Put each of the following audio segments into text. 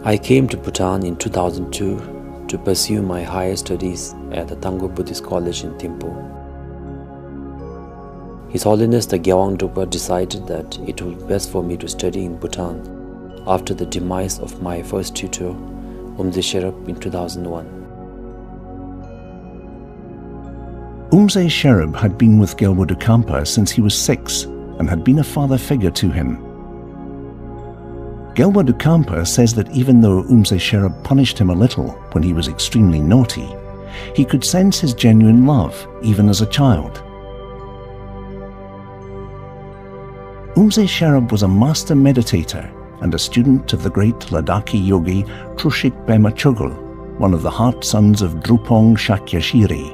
I came to Bhutan in 2002 to pursue my higher studies at the Tango Buddhist College in Khenpo. His Holiness the Gyalwa Dokhampa decided that it would be best for me to study in Bhutan after the demise of my first tutor, 𝐓𝐻𝐿𝐴 Shedrup, in 2001. 𝐓𝐻𝐿𝐴 Shedrup had been with Gyalwa Dokhampa since he was 6 and had been a father figure to him. Gyalwa Dokhampa says that even though 𝐓𝐻𝐿𝐴 Shedrup punished him a little when he was extremely naughty, he could sense his genuine love even as a child. 𝐓𝐻𝐿𝐴 Shedrup was a master meditator and a student of the great Ladakhi yogi Trulku, one of the heart sons of Drupong Shakyashiri.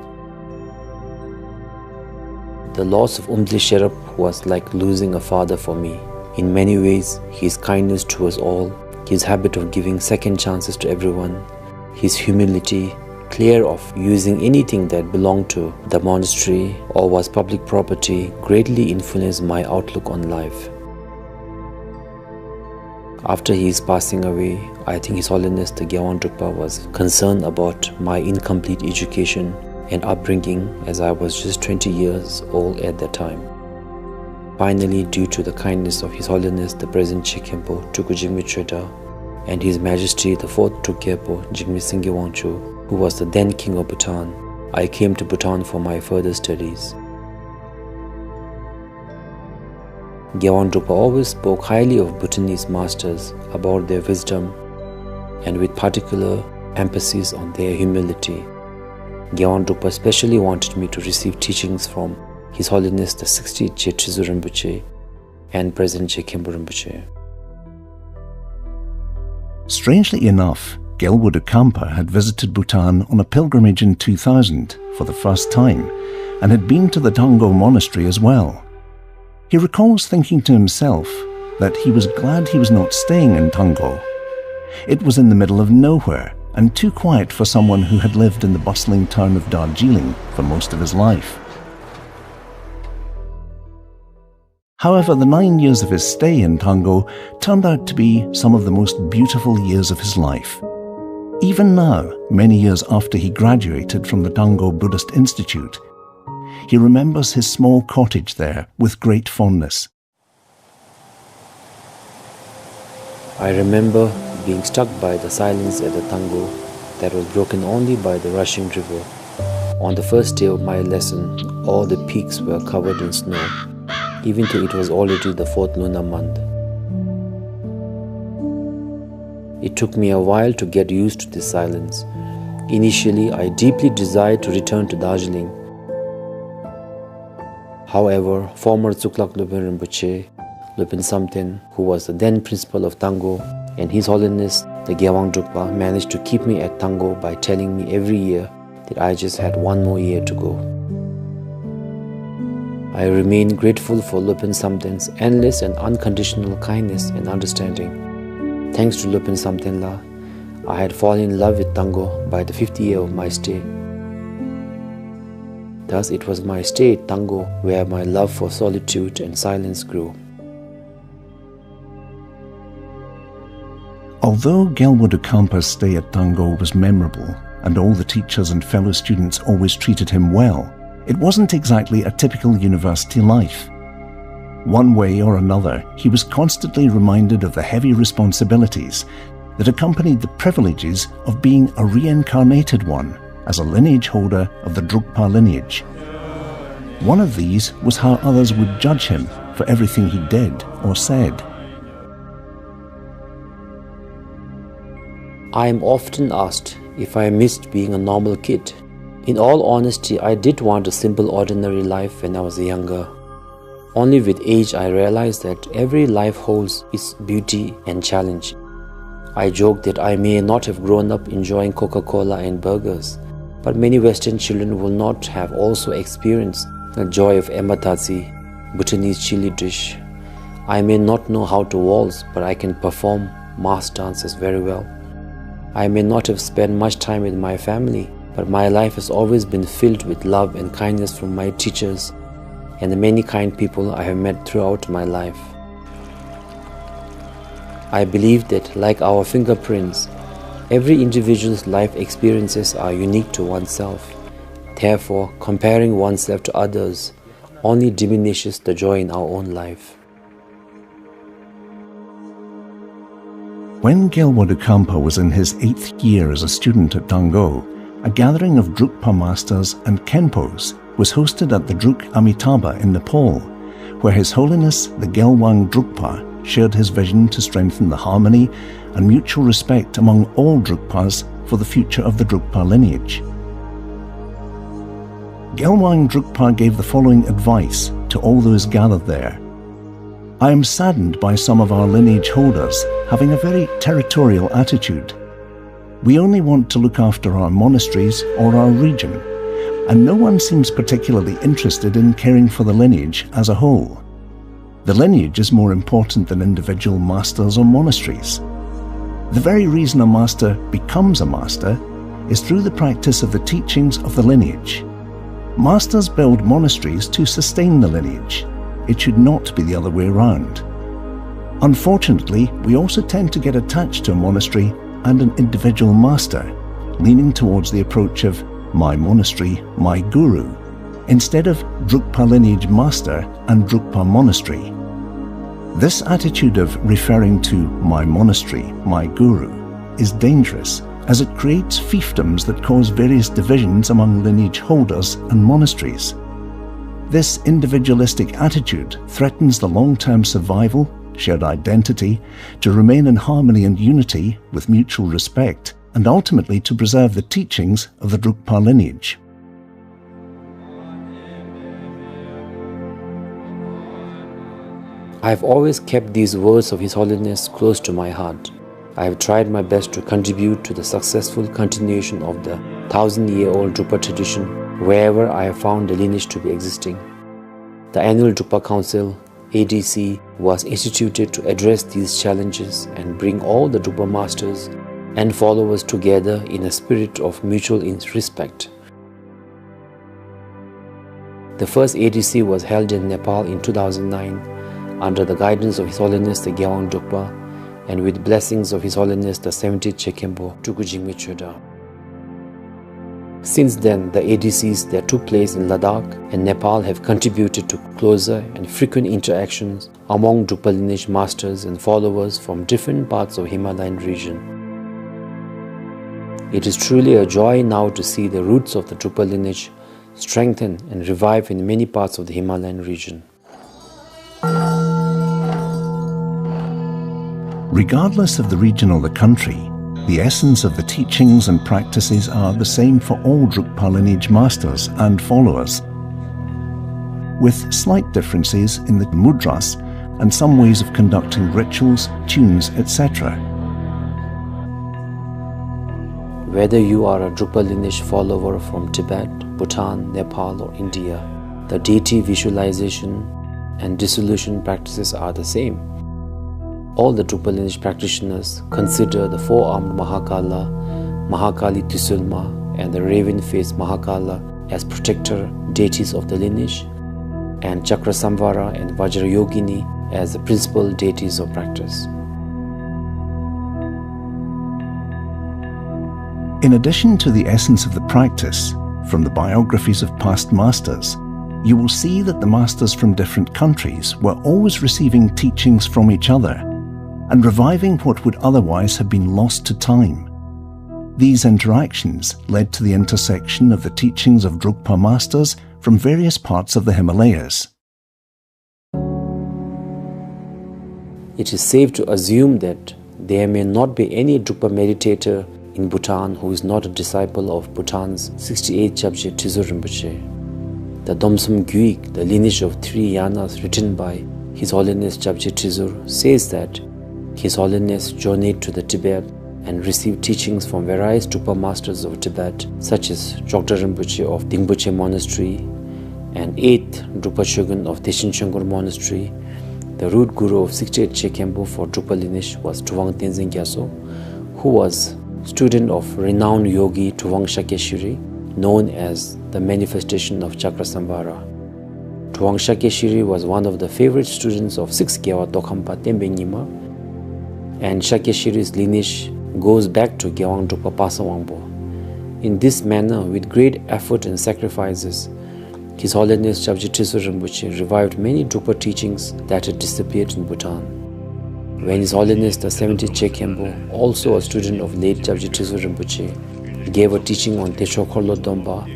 The loss of 𝐓𝐻𝐿𝐴 Shedrup was like losing a father for me. In many ways, his kindness to us all, his habit of giving second chances to everyone, his humility, clear of using anything that belonged to the monastery or was public property, greatly influenced my outlook on life. After his passing away, I think His Holiness the Gyalwa Dokhampa was concerned about my incomplete education and upbringing, as I was just 20 years old at that time. Finally, due to the kindness of His Holiness the present Khenpo Jigme Chhoeda and His Majesty the Fourth King of Bhutan, Jigme 𝐄𝐚𝐫𝐥𝐲, who was the then King of Bhutan, I came to Bhutan for my further studies. Gyalwa Dokhampa always spoke highly of Bhutanese masters, about their wisdom, and with particular emphasis on their humility. Gyalwa Dokhampa especially wanted me to receive teachings from His Holiness the 60th 𝐶𝐻 Rinpoche and present Khenpo Rinpoche. Strangely enough, Gyalwa Dokhampa had visited Bhutan on a pilgrimage in 2000 for the first time and had been to the Tango monastery as well. He recalls thinking to himself that he was glad he was not staying in Tango. It was in the middle of nowhere and too quiet for someone who had lived in the bustling town of Darjeeling for most of his life. However, the 9 years of his stay in Tango turned out to be some of the most beautiful years of his life. Even now, many years after he graduated from the Tango Buddhist Institute, he remembers his small cottage there with great fondness. I remember being struck by the silence at the Tango that was broken only by the rushing river. On the first day of my lesson, all the peaks were covered in snow, even though it was already the 4th lunar month. It took me a while to get used to this silence. Initially, I deeply desired to return to Darjeeling. However, former Tsuklak Lupin Rinpoche, Lupin Samten, who was the then principal of Tango, and His Holiness the Gyalwa Dokhampa managed to keep me at Tango by telling me every year that I just had 1 more year to go. I remain grateful for Lupin Samten's endless and unconditional kindness and understanding. Thanks to Lupin Samtenla, I had fallen in love with Tango by the 5th year of my stay. Thus, it was my stay at Tango where my love for solitude and silence grew. Although Gyalwa Dokhampa's stay at Tango was memorable and all the teachers and fellow students always treated him well, it wasn't exactly a typical university life. One way or another, he was constantly reminded of the heavy responsibilities that accompanied the privileges of being a reincarnated one as a lineage holder of the Drukpa lineage. One of these was how others would judge him for everything he did or said. I am often asked if I missed being a normal kid. In all honesty, I did want a simple, ordinary life when I was younger. Only with age I realized that every life holds its beauty and challenge. I joke that I may not have grown up enjoying Coca-Cola and burgers, but many Western children will not have also experienced the joy of ematadzi, Bhutanese chili dish. I may not know how to waltz, but I can perform mass dances very well. I may not have spent much time with my family, but my life has always been filled with love and kindness from my teachers and the many kind people I have met throughout my life. I believe that, like our fingerprints, every individual's life experiences are unique to oneself. Therefore, comparing oneself to others only diminishes the joy in our own life. When Gyalwa Dokhampa was in his 8th year as a student at Tango, a gathering of Drukpa masters and Khenpos was hosted at the Druk Amitabha in Nepal, where His Holiness the Gyalwang Drukpa shared his vision to strengthen the harmony and mutual respect among all Drukpas for the future of the Drukpa lineage. Gyalwang Drukpa gave the following advice to all those gathered there. I am saddened by some of our lineage holders having a very territorial attitude. We only want to look after our monasteries or our region, and no one seems particularly interested in caring for the lineage as a whole. The lineage is more important than individual masters or monasteries. The very reason a master becomes a master is through the practice of the teachings of the lineage. Masters build monasteries to sustain the lineage. It should not be the other way around. Unfortunately, we also tend to get attached to a monastery and an individual master, leaning towards the approach of my monastery, my guru, instead of Drukpa lineage master and Drukpa monastery. This attitude of referring to my monastery, my guru, is dangerous as it creates fiefdoms that cause various divisions among lineage holders and monasteries. This individualistic attitude threatens the long-term survival, shared identity, to remain in harmony and unity with mutual respect, and ultimately to preserve the teachings of the Drukpa lineage. I have always kept these words of His Holiness close to my heart. I have tried my best to contribute to the successful continuation of the 1,000-year-old Drukpa tradition wherever I have found the lineage to be existing. The annual Drukpa Council, ADC, was instituted to address these challenges and bring all the Drukpa masters and followers together in a spirit of mutual respect. The first ADC was held in Nepal in 2009 under the guidance of His Holiness the Gyalwa Dokhampa and with blessings of His Holiness the 70th Khenpo Jigme Chhoeda. Since then, the ADCs that took place in Ladakh and Nepal have contributed to closer and frequent interactions among Drukpa lineage masters and followers from different parts of the Himalayan region. It is truly a joy now to see the roots of the Drukpa lineage strengthen and revive in many parts of the Himalayan region. Regardless of the region or the country, the essence of the teachings and practices are the same for all Drukpa lineage masters and followers, with slight differences in the mudras and some ways of conducting rituals, tunes, etc. Whether you are a Drukpa lineage follower from Tibet, Bhutan, Nepal or India, the deity visualization and dissolution practices are the same. All the Drukpa lineage practitioners consider the four-armed Mahakala, Mahakali Tisulma and the raven-faced Mahakala as protector deities of the lineage, and Chakrasamvara and Vajrayogini as the principal deities of practice. In addition to the essence of the practice, from the biographies of past masters, you will see that the masters from different countries were always receiving teachings from each other and reviving what would otherwise have been lost to time. These interactions led to the intersection of the teachings of Drukpa masters from various parts of the Himalayas. It is safe to assume that there may not be any Drukpa meditator in Bhutan who is not a disciple of Bhutan's 68th Chapje Tizur Rinpoche. The Domsum Gyuik, the lineage of 3 yanas written by His Holiness Chapje Tizur, says that His Holiness journeyed to the Tibet and received teachings from various Drukpa masters of Tibet, such as Chokdar Rinpoche of Dingboche Monastery and 8th Drukpa Shogun of Deshin Chongur Monastery. The root guru of 68th Khenpo for Drukpa lineage was Tuvang Tenzin Gyatso, who was student of renowned yogi Tuvang Shakyeshiri, known as the manifestation of Chakrasamvara. Tuvang Shakyeshiri was one of the favorite students of 6th Gyalwa Dokhampa Tembe Nyima, and Shakyeshwari's lineage goes back to Gyalwa Dokhampa Pasawangpo. In this manner, with great effort and sacrifices, His Holiness 𝐊𝐺𝐻 Rinpoche revived many Drukpa teachings that had disappeared in Bhutan. When His Holiness the 70th 𝐀𝐬𝐫𝐻𝐿, also a student of late 𝐊𝐺𝐻 Rinpoche, gave a teaching on Techokhor Loddompa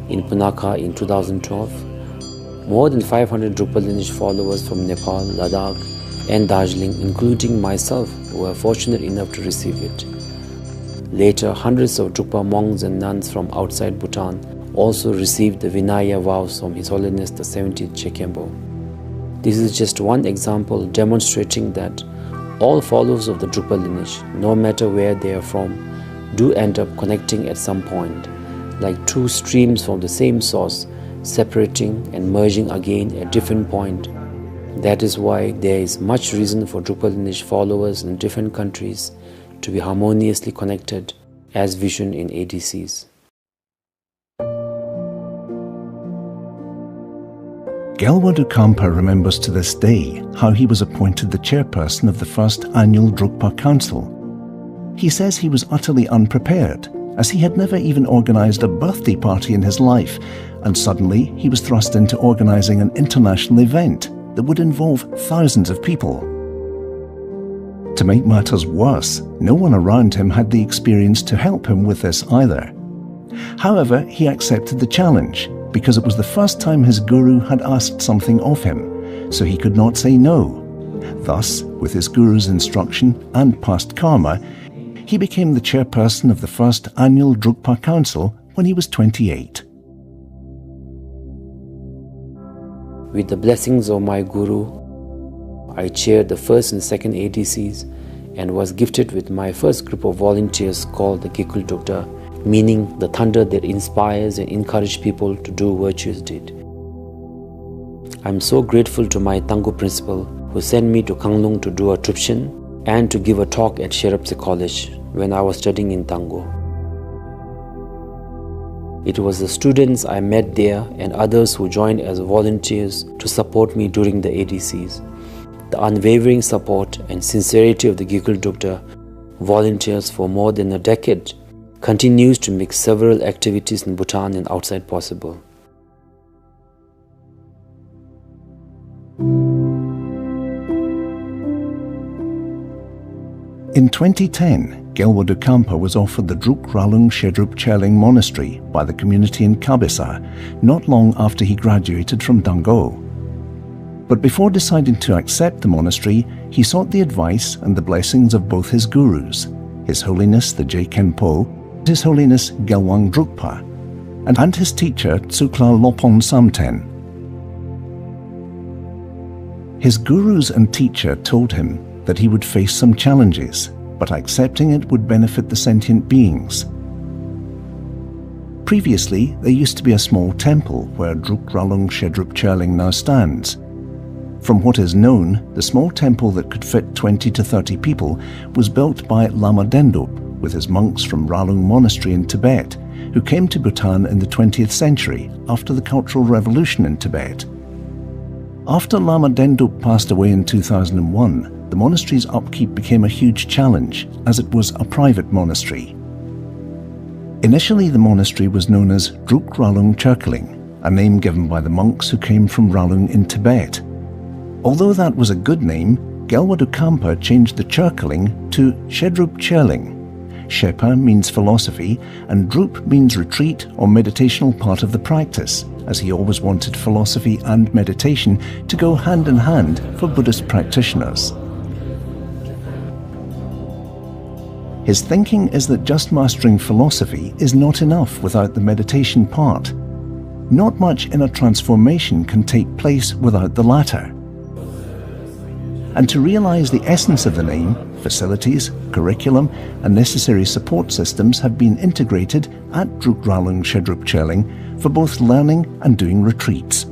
in Punakha in 2012, more than 500 Drukpa lineage followers from Nepal, Ladakh and Darjeeling, including myself, were fortunate enough to receive it. Later, hundreds of Drukpa monks and nuns from outside Bhutan also received the Vinaya vows from His Holiness the 70th 𝐀𝐬𝐫𝐻𝐿. This is just one example demonstrating that all followers of the Drukpa lineage, no matter where they are from, do end up connecting at some point, like two streams from the same source, separating and merging again at different point. That is why there is much reason for Drukpa lineage followers in different countries to be harmoniously connected as vision in ADCs. Gyalwa Dokhampa remembers to this day how he was appointed the chairperson of the first annual Drukpa Council. He says he was utterly unprepared, as he had never even organized a birthday party in his life, and suddenly he was thrust into organizing an international event that would involve thousands of people. To make matters worse, no one around him had the experience to help him with this either. However, he accepted the challenge, because it was the first time his guru had asked something of him, so he could not say no. Thus, with his guru's instruction and past karma, he became the chairperson of the first annual Drukpa Council when he was 28. With the blessings of my guru, I chaired the first and second ADCs and was gifted with my first group of volunteers called the Gikul, meaning the thunder that inspires and encourages people to do virtuous deed. I am so grateful to my Tango principal who sent me to Kanglung to do a trupshin and to give a talk at 𝐷𝐸𝐿 College when I was studying in Tango. It was the students I met there and others who joined as volunteers to support me during the ADCs. The unwavering support and sincerity of the Gikul volunteers for more than a decade continues to make several activities in Bhutan and outside possible. In 2010, Gyalwa Dokhampa was offered the Druk Ralung Shedrup Choling monastery by the community in Kabisa not long after he graduated from Tango. But before deciding to accept the monastery, he sought the advice and the blessings of both his gurus, His Holiness the J. Khenpo, His Holiness Gyalwang Drukpa, and his teacher Tsukla Lopon Samten. His gurus and teacher told him that he would face some challenges, but accepting it would benefit the sentient beings. Previously, there used to be a small temple where Druk Ralung Shedrup Choling now stands. From what is known, the small temple that could fit 20 to 30 people was built by Lama Dendop with his monks from Ralung Monastery in Tibet, who came to Bhutan in the 20th century after the Cultural Revolution in Tibet. After Lama Dendop passed away in 2001, the monastery's upkeep became a huge challenge, as it was a private monastery. Initially, the monastery was known as Druk Ralung Choling, a name given by the monks who came from Ralung in Tibet. Although that was a good name, Gyalwa Dokhampa changed the Choling to Shedrup Choling. Shepa means philosophy, and Drup means retreat or meditational part of the practice, as he always wanted philosophy and meditation to go hand in hand for Buddhist practitioners. His thinking is that just mastering philosophy is not enough without the meditation part. Not much inner transformation can take place without the latter. And to realize the essence of the name, facilities, curriculum, and necessary support systems have been integrated at Druk Ralung Shedrup Choling for both learning and doing retreats.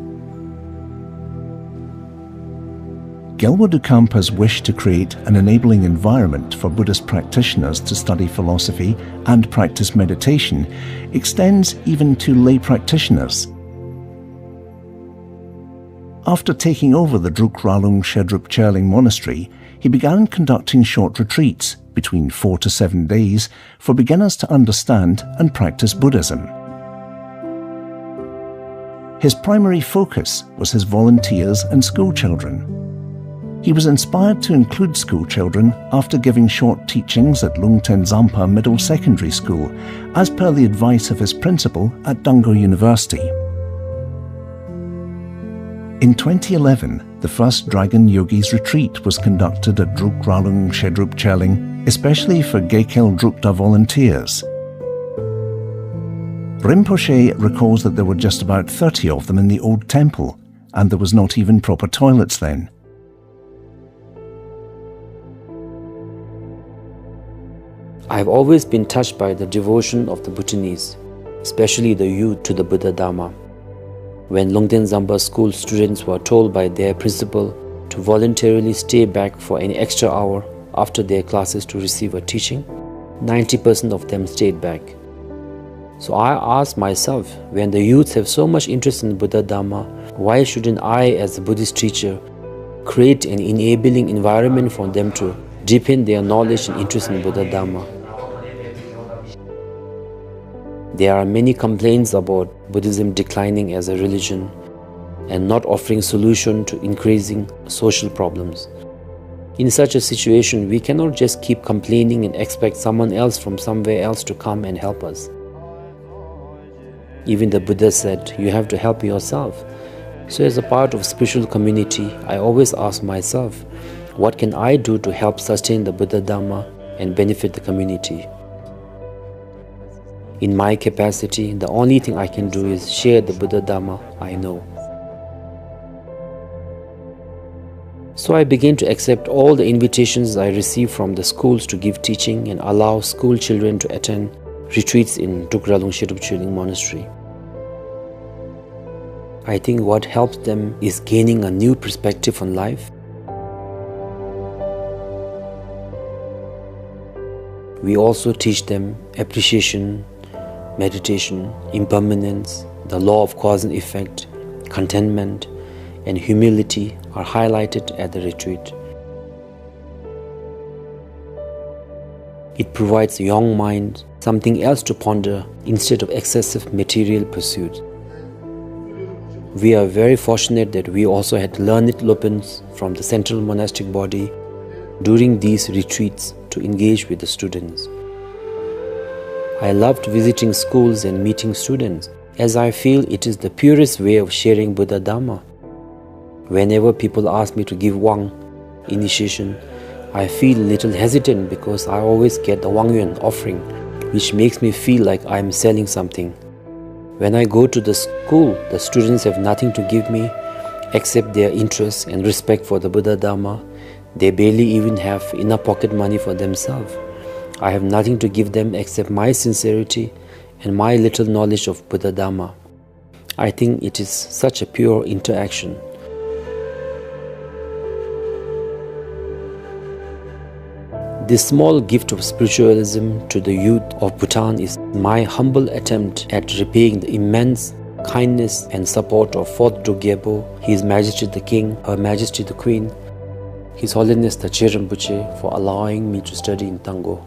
Gyalwa Dokhampa's wish to create an enabling environment for Buddhist practitioners to study philosophy and practice meditation extends even to lay practitioners. After taking over the Druk Ralung Shedrup Choling monastery, he began conducting short retreats, between 4 to 7 days, for beginners to understand and practice Buddhism. His primary focus was his volunteers and school children. He was inspired to include school children after giving short teachings at Lungten Zampa Middle Secondary School, as per the advice of his principal at Dango University. In 2011, the first Dragon Yogis retreat was conducted at Druk Ralung Shedrup Choling, especially for 𝐾𝐬𝐩𝐢 volunteers. Rinpoche recalls that there were just about 30 of them in the old temple, and there was not even proper toilets then. I have always been touched by the devotion of the Bhutanese, especially the youth, to the Buddha Dharma. When Lungten Zampa school students were told by their principal to voluntarily stay back for an extra hour after their classes to receive a teaching, 90% of them stayed back. So I asked myself, when the youths have so much interest in Buddha Dharma, why shouldn't I, as a Buddhist teacher, create an enabling environment for them to deepen their knowledge and interest in Buddha Dharma? There are many complaints about Buddhism declining as a religion and not offering solution to increasing social problems. In such a situation, we cannot just keep complaining and expect someone else from somewhere else to come and help us. Even the Buddha said, you have to help yourself. So as a part of spiritual community, I always ask myself, what can I do to help sustain the Buddha Dharma and benefit the community? In my capacity, the only thing I can do is share the Buddha Dharma I know. So I began to accept all the invitations I received from the schools to give teaching and allow school children to attend retreats in Druk Ralung Shedrup Choling monastery. I think what helps them is gaining a new perspective on life. We also teach them appreciation, meditation, impermanence, the law of cause and effect, contentment, and humility are highlighted at the retreat. It provides the young mind something else to ponder instead of excessive material pursuit. We are very fortunate that we also had learned Lopins from the central monastic body during these retreats to engage with the students. I loved visiting schools and meeting students, as I feel it is the purest way of sharing Buddha Dharma. Whenever people ask me to give Wang initiation, I feel a little hesitant because I always get the Wang Yuan offering, which makes me feel like I am selling something. When I go to the school, the students have nothing to give me except their interest and respect for the Buddha Dharma. They barely even have enough pocket money for themselves. I have nothing to give them except my sincerity and my little knowledge of Buddha Dharma. I think it is such a pure interaction. This small gift of spiritualism to the youth of Bhutan is my humble attempt at repaying the immense kindness and support of Fourth King, His Majesty the King, Her Majesty the Queen, His Holiness the Rinpoche, for allowing me to study in Tango.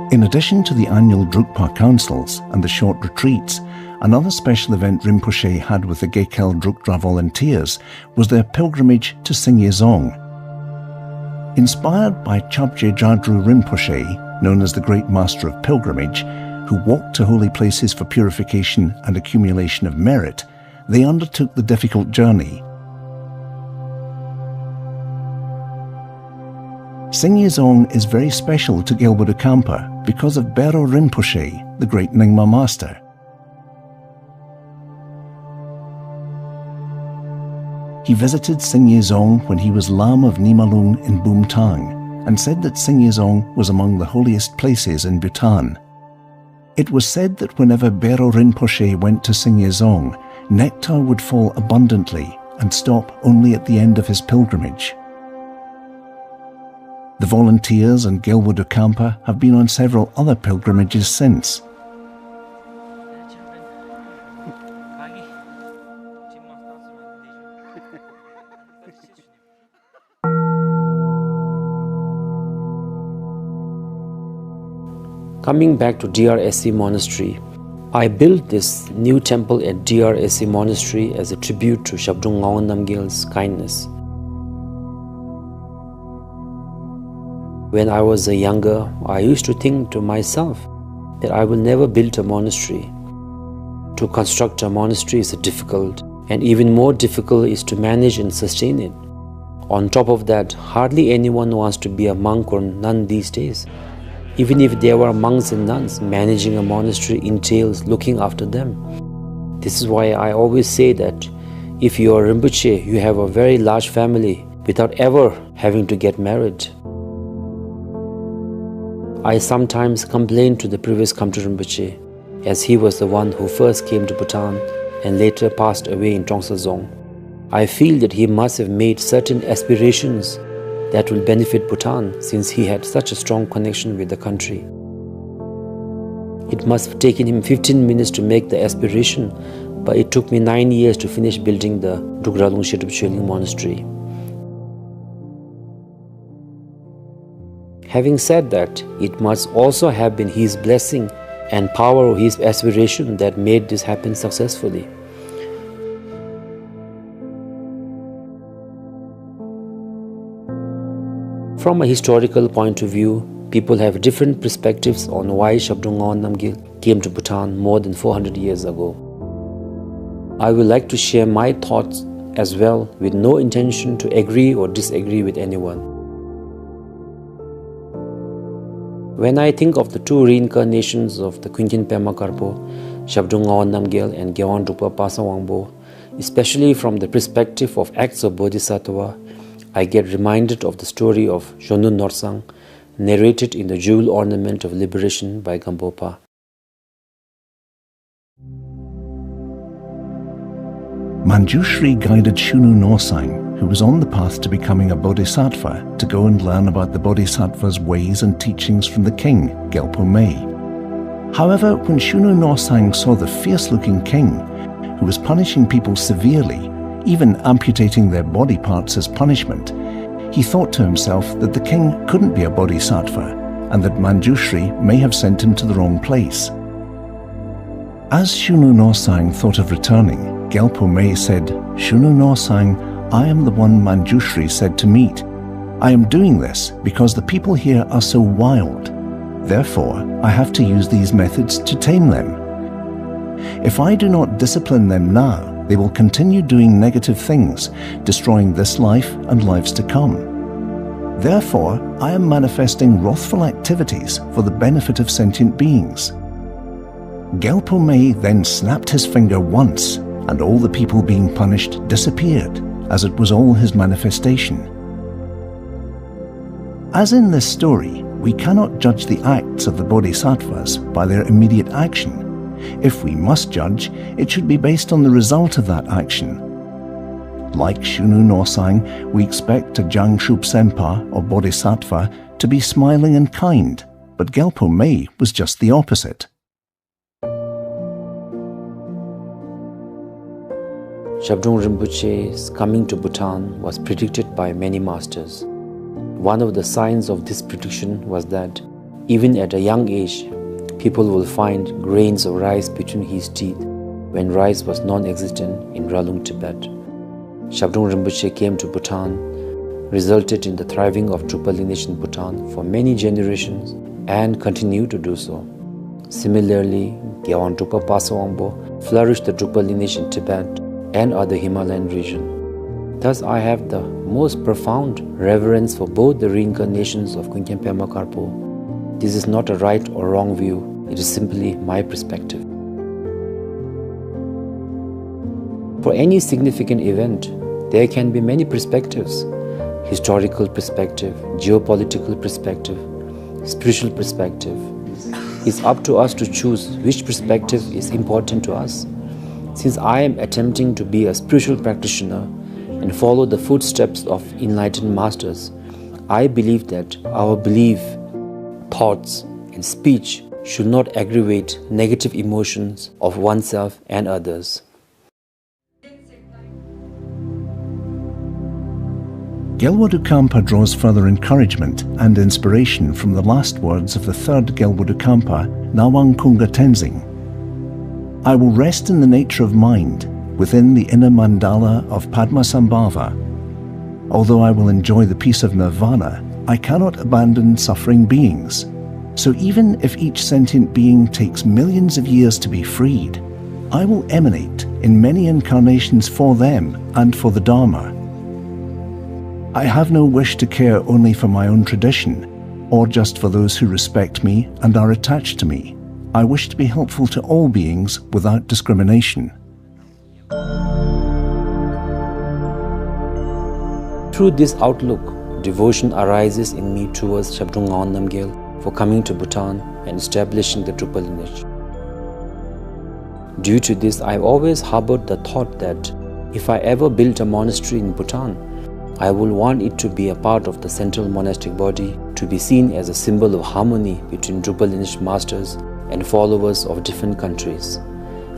In addition to the annual Drukpa councils and the short retreats, another special event Rinpoche had with the 𝐾𝐬𝐩𝐢 volunteers was their pilgrimage to 𝐶𝑖ngye-dzong. Inspired by 𝐶h𝐵𝐺 𝐺hadru Rinpoche, known as the Great Master of Pilgrimage, who walked to holy places for purification and accumulation of merit, they undertook the difficult journey. 𝐶𝑖ngye-dzong is very special to Gyalwa Dokhampa because of Bero Rinpoche, the great Nyingma master. He visited 𝐶𝑖ngye-dzong when he was Lama of Nimalung in Bumtang and said that 𝐶ìngye-dzong was among the holiest places in Bhutan. It was said that whenever Bero Rinpoche went to 𝐶ìngye-dzong, nectar would fall abundantly and stop only at the end of his pilgrimage. The volunteers and Gyalwa Dokhampa have been on several other pilgrimages since. Coming back to DRSC Monastery, I built this new temple at DRSC Monastery as a tribute to Shabdrung Ngawang Namgyal's kindness. When I was younger, I used to think to myself that I will never build a monastery. To construct a monastery is difficult, and even more difficult is to manage and sustain it. On top of that, hardly anyone wants to be a monk or nun these days. Even if there were monks and nuns, managing a monastery entails looking after them. This is why I always say that if you are Rinpoche, you have a very large family without ever having to get married. I sometimes complain to the previous Khamtu Rinpoche, as he was the one who first came to Bhutan and later passed away in Trongsa Dzong. I feel that he must have made certain aspirations that will benefit Bhutan, since he had such a strong connection with the country. It must have taken him 15 minutes to make the aspiration, but it took me 9 years to finish building the Druk Ralung Shedrup Choling monastery. Having said that, it must also have been his blessing and power of his aspiration that made this happen successfully. From a historical point of view, people have different perspectives on why Shabdrung Ngawang Namgyal came to Bhutan more than 400 years ago. I would like to share my thoughts as well, with no intention to agree or disagree with anyone. When I think of the two reincarnations of the Khenpo Pema Karpo, Shabdrung Ngawang Namgyal and Gyalwa Dokhampa Pasawangbo, especially from the perspective of acts of Bodhisattva, I get reminded of the story of Shonun Norsang, narrated in the Jewel Ornament of Liberation by Gampopa. Manjushri guided Shunu Norsang, who was on the path to becoming a bodhisattva, to go and learn about the bodhisattva's ways and teachings from the king, Gyalpo Mei. However, when Shunu Norsang saw the fierce-looking king, who was punishing people severely, even amputating their body parts as punishment, he thought to himself that the king couldn't be a bodhisattva and that Manjushri may have sent him to the wrong place. As Shunu Norsang thought of returning, Gyalpo Mei said, "Shunu Norsang, I am the one Manjushri said to meet. I am doing this because the people here are so wild. Therefore, I have to use these methods to tame them. If I do not discipline them now, they will continue doing negative things, destroying this life and lives to come. Therefore, I am manifesting wrathful activities for the benefit of sentient beings." Gyalpo Mei then snapped his finger once, and all the people being punished disappeared, as it was all his manifestation. As in this story, we cannot judge the acts of the bodhisattvas by their immediate action. If we must judge, it should be based on the result of that action. Like Shunu Norsang, we expect a Jiangshub Senpa or bodhisattva to be smiling and kind, but Gyalpo Mei was just the opposite. Shabdrung Rinpoche's coming to Bhutan was predicted by many masters. One of the signs of this prediction was that even at a young age, people will find grains of rice between his teeth, when rice was non-existent in Ralung, Tibet. Shabdrung Rinpoche came to Bhutan, resulted in the thriving of Drukpa Lineage in Bhutan for many generations and continue to do so. Similarly, Gyalwa Dokhampa Pasawangbo flourished the Drukpa Lineage in Tibet and other Himalayan region. Thus, I have the most profound reverence for both the reincarnations of Khenpo Pema Karpo. This is not a right or wrong view, it is simply my perspective. For any significant event, there can be many perspectives: historical perspective, geopolitical perspective, spiritual perspective. It's up to us to choose which perspective is important to us. Since I am attempting to be a spiritual practitioner and follow the footsteps of enlightened masters, I believe that our belief, thoughts, and speech should not aggravate negative emotions of oneself and others. Gyalwa Dokhampa draws further encouragement and inspiration from the last words of the third Gyalwa Dokhampa, Ngawang Kunga Tenzing. I will rest in the nature of mind, within the inner mandala of Padmasambhava. Although I will enjoy the peace of nirvana, I cannot abandon suffering beings. So even if each sentient being takes millions of years to be freed, I will emanate in many incarnations for them and for the Dharma. I have no wish to care only for my own tradition, or just for those who respect me and are attached to me. I wish to be helpful to all beings without discrimination. Through this outlook, devotion arises in me towards Shabdrung Ngawang Namgyal for coming to Bhutan and establishing the Drukpa Lineage. Due to this, I have always harbored the thought that if I ever build a monastery in Bhutan, I will want it to be a part of the central monastic body, to be seen as a symbol of harmony between Drukpa Lineage masters and followers of different countries.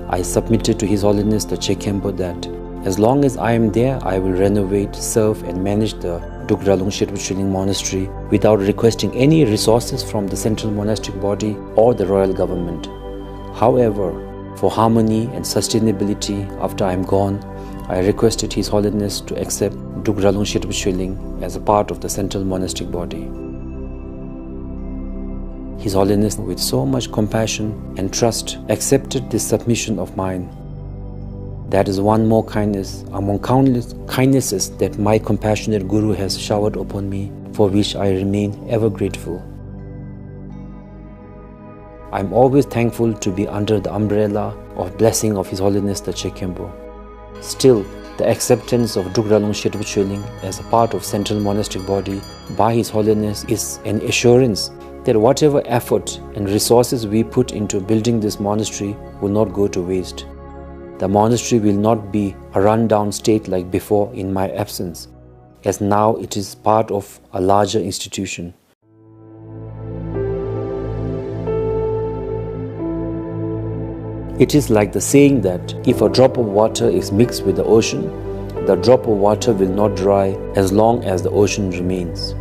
I submitted to His Holiness the Khenpo that as long as I am there, I will renovate, serve and manage the Druk Ralung Shedrup Choling monastery without requesting any resources from the central monastic body or the royal government. However, for harmony and sustainability after I am gone, I requested His Holiness to accept Druk Ralung Shedrup Choling as a part of the central monastic body. His Holiness, with so much compassion and trust, accepted this submission of mine. That is one more kindness among countless kindnesses that my compassionate Guru has showered upon me, for which I remain ever grateful. I am always thankful to be under the umbrella of blessing of His Holiness the Khenpo. Still, the acceptance of Druk Ralung Shedrup Choling as a part of central monastic body by His Holiness is an assurance that whatever effort and resources we put into building this monastery will not go to waste. The monastery will not be a run-down state like before in my absence, as now it is part of a larger institution. It is like the saying that if a drop of water is mixed with the ocean, the drop of water will not dry as long as the ocean remains.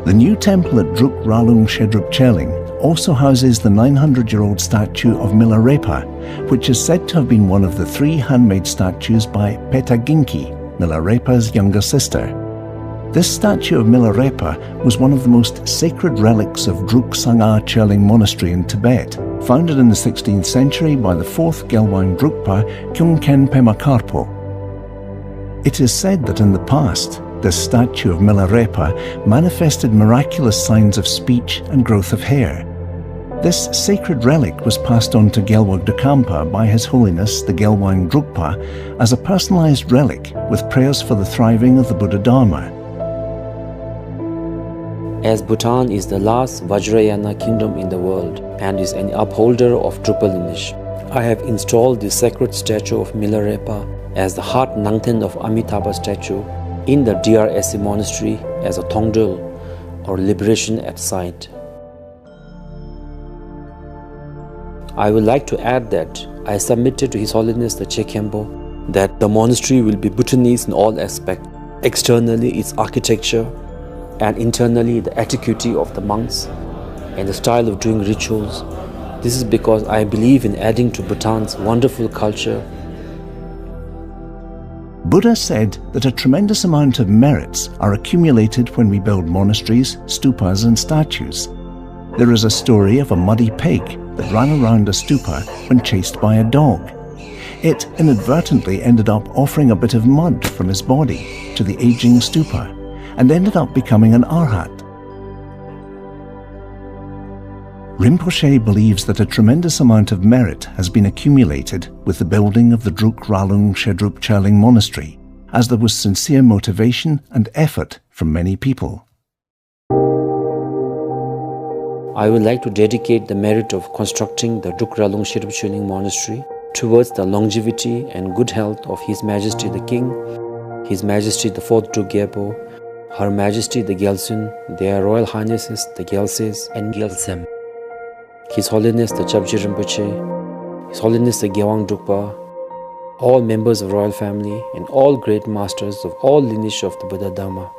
The new temple at Druk Ralung Shedrup Choling also houses the 900-year-old statue of Milarepa, which is said to have been one of the 3 handmade statues by Petaginki, Milarepa's younger sister. This statue of Milarepa was one of the most sacred relics of Druk Sangha Choling Monastery in Tibet, founded in the 16th century by the 4th Gyalwang Drukpa 𝐄𝐚𝐫𝐿 Khenpo. It is said that in the past, this statue of Milarepa manifested miraculous signs of speech and growth of hair. This sacred relic was passed on to Gyalwa Dokhampa by His Holiness the Gyalwang Drukpa as a personalized relic with prayers for the thriving of the Buddha Dharma. As Bhutan is the last Vajrayana kingdom in the world and is an upholder of Drukpa Lineage, I have installed the sacred statue of Milarepa as the heart Nangten of Amitabha statue in the DRSC monastery as a Tongdul or liberation at sight. I would like to add that I submitted to His Holiness the Khenpo that the monastery will be Bhutanese in all aspects, externally its architecture, and internally the etiquette of the monks and the style of doing rituals. This is because I believe in adding to Bhutan's wonderful culture. Buddha said that a tremendous amount of merits are accumulated when we build monasteries, stupas and statues. There is a story of a muddy pig that ran around a stupa when chased by a dog. It inadvertently ended up offering a bit of mud from his body to the aging stupa and ended up becoming an arhat. Rinpoche believes that a tremendous amount of merit has been accumulated with the building of the Druk Ralung Shedrup Choling monastery, as there was sincere motivation and effort from many people. I would like to dedicate the merit of constructing the Druk Ralung Shedrup Choling monastery towards the longevity and good health of His Majesty the King, His Majesty the Fourth Druk Gyalpo, Her Majesty the Gyaltsen, Their Royal Highnesses the Gyaltses and Gyaltsem, His Holiness the 𝐶𝐵𝐺 Rinpoche, His Holiness the Gyalwa Dokhampa, all members of royal family and all great masters of all lineage of the Buddha Dharma.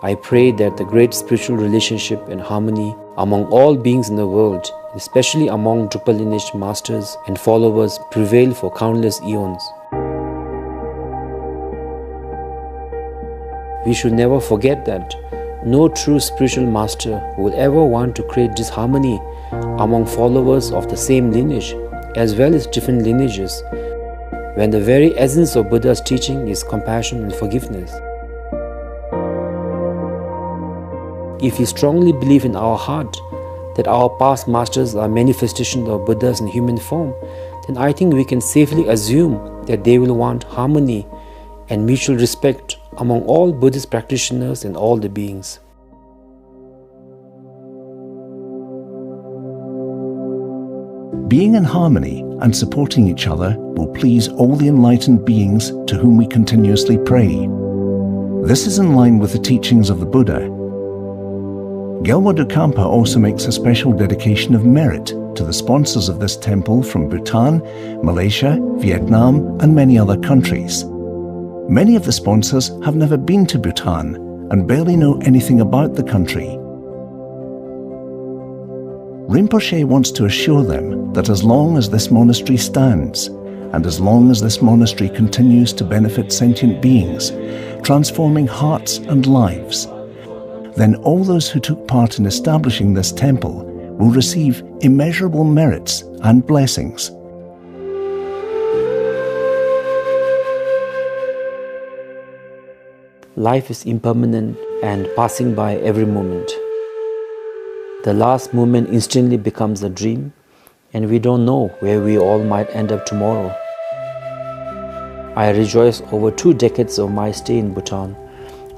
I pray that the great spiritual relationship and harmony among all beings in the world, especially among Drukpa Lineage masters and followers, prevail for countless eons. We should never forget that no true spiritual master will ever want to create disharmony among followers of the same lineage as well as different lineages, when the very essence of Buddha's teaching is compassion and forgiveness. If we strongly believe in our heart that our past masters are manifestations of Buddhas in human form, then I think we can safely assume that they will want harmony and mutual respect among all Buddhist practitioners and all the beings. Being in harmony and supporting each other will please all the enlightened beings to whom we continuously pray. This is in line with the teachings of the Buddha. Gyalwa Dokhampa also makes a special dedication of merit to the sponsors of this temple from Bhutan, Malaysia, Vietnam, and many other countries. Many of the sponsors have never been to Bhutan and barely know anything about the country. Rinpoche wants to assure them that as long as this monastery stands, and as long as this monastery continues to benefit sentient beings, transforming hearts and lives, then all those who took part in establishing this temple will receive immeasurable merits and blessings. Life is impermanent and passing by every moment. The last moment instantly becomes a dream, and we don't know where we all might end up tomorrow. I rejoice over 2 decades of my stay in Bhutan,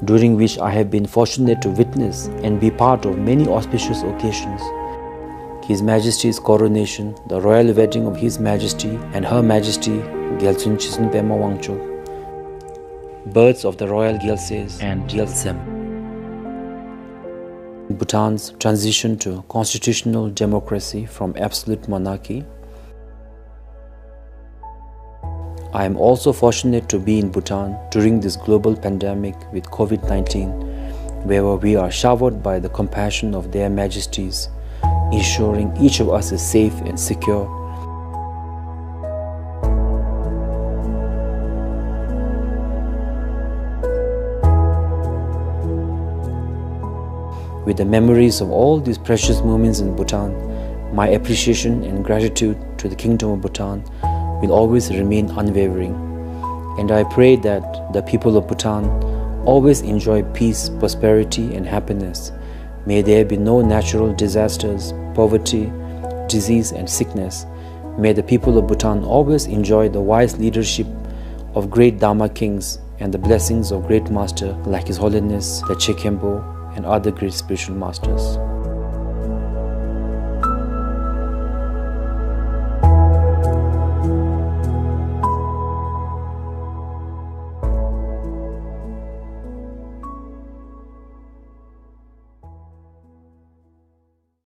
during which I have been fortunate to witness and be part of many auspicious occasions. His Majesty's coronation, the royal wedding of His Majesty and Her Majesty Gyaltsen Chisnpema Wangchuk, births of the royal Gyaltses and Gyaltsem, Bhutan's transition to constitutional democracy from absolute monarchy. I am also fortunate to be in Bhutan during this global pandemic with COVID-19, where we are showered by the compassion of Their Majesties, ensuring each of us is safe and secure. With the memories of all these precious moments in Bhutan, my appreciation and gratitude to the Kingdom of Bhutan will always remain unwavering. And I pray that the people of Bhutan always enjoy peace, prosperity, and happiness. May there be no natural disasters, poverty, disease, and sickness. May the people of Bhutan always enjoy the wise leadership of great Dharma kings and the blessings of great master like His Holiness, the 𝐶𝐶 𝐄𝐚𝐫𝐥𝐲 and other great spiritual masters.